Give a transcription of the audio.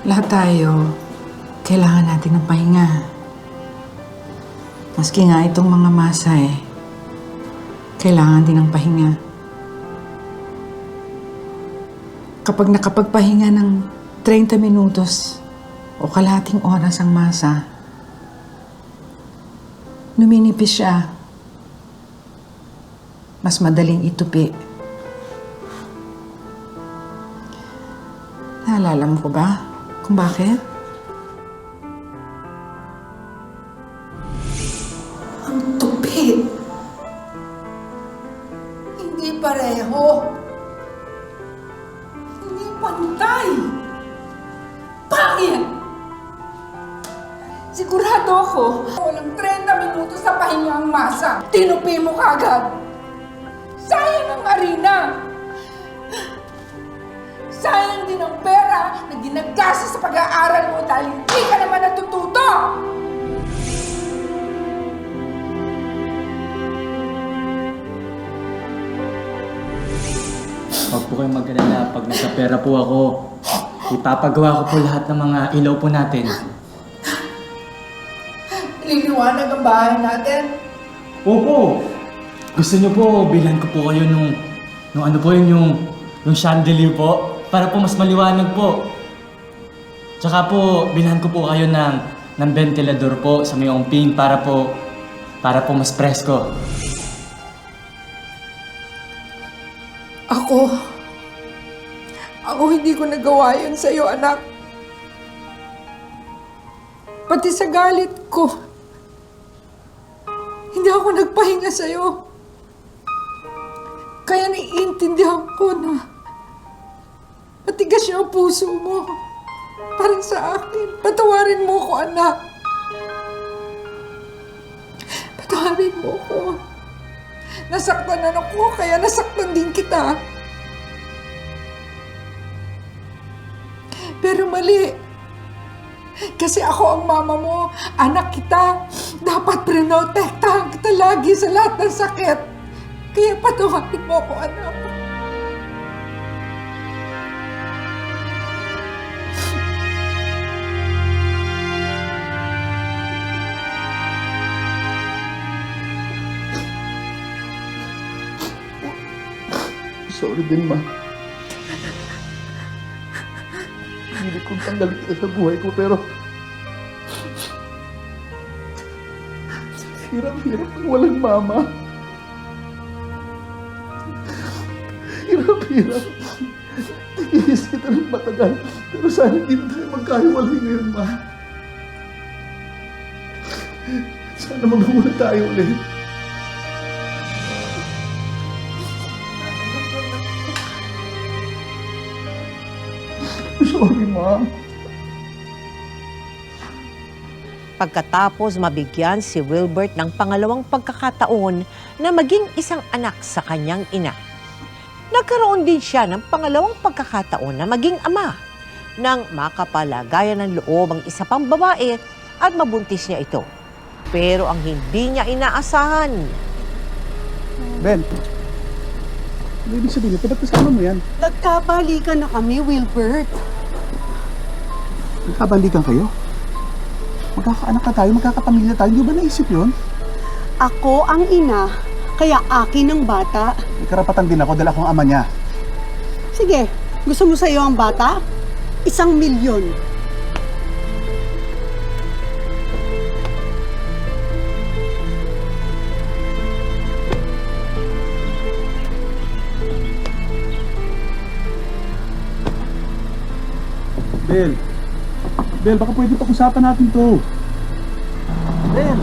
Lahat tayo, kailangan natin ng pahinga. Maski nga itong mga masay, kailangan din ng pahinga. Kapag nakapagpahinga ng 30 minutos o kalahating oras ang masa, numinipis siya. Mas madaling itupi. Naalala mo ko ba kung bakit? Ang tupi. Hindi pareho. Hindi pantay. Pangit! Sigurado ako, walang 30 minutos sa pahinga ang masa. Tinupi mo kagad. Sayang ang arena. Sayang din ang pera na ginagasa sa pag-aaral mo dahil hindi ka naman natututo. Huwag po kayong mag-alala. Pag nagkapera po ako, ipapagawa ko po lahat ng mga ilaw po natin. Liliwanag ang bahay natin. Opo! Gusto niyo po, bilhan ko po kayo nung ano po yun, yung chandelier po. Para po mas maliwanag po. Tsaka po, bilhan ko po kayo ng ventilador po sa may omping para po mas presko. Ako hindi ko nagawa yun sa'yo, anak. Pati sa galit ko, hindi ako nagpahinga sa'yo. Kaya naiintindihan ko na matigas yung puso mo. Para sa akin. Patawarin mo ko, anak. Patawarin mo ko. Nasaktan na ako, kaya nasaktan din kita. Pero mali. Kasi ako ang mama mo, anak kita. Dapat prinotektahan kita lagi sa lahat ng sakit. Kaya patawarin mo ko, anak. Sorry din, ma. Hindi kong tanggalin kita sa buhay ko, pero hirap-hirap ang walang mama. Hirap-hirap. Tigis kita ng matagal, pero sana hindi na tayo magkahiwalay ngayon, ma. Sana magmula tayo ulit. Sorry, ma. Pagkatapos mabigyan si Wilbert ng pangalawang pagkakataon na maging isang anak sa kanyang ina, nagkaroon din siya ng pangalawang pagkakataon na maging ama nang makapalagayan ng loob ang isa pang babae at mabuntis niya ito. Pero ang hindi niya inaasahan. Ben, ano ibig sabihin ito? Ba't kasama mo yan? Nagkabalikan na kami, Wilbert. Nagkabandigan kayo? Magkakaanak na tayo, magkakapamilya tayo. Hindi ba naisip yun? Ako ang ina, kaya akin ang bata. May karapatan din ako dahil akong ama niya. Sige, gusto mo sa'yo ang bata? 1,000,000. Bel, baka pwede pag-usapan natin to. Bel!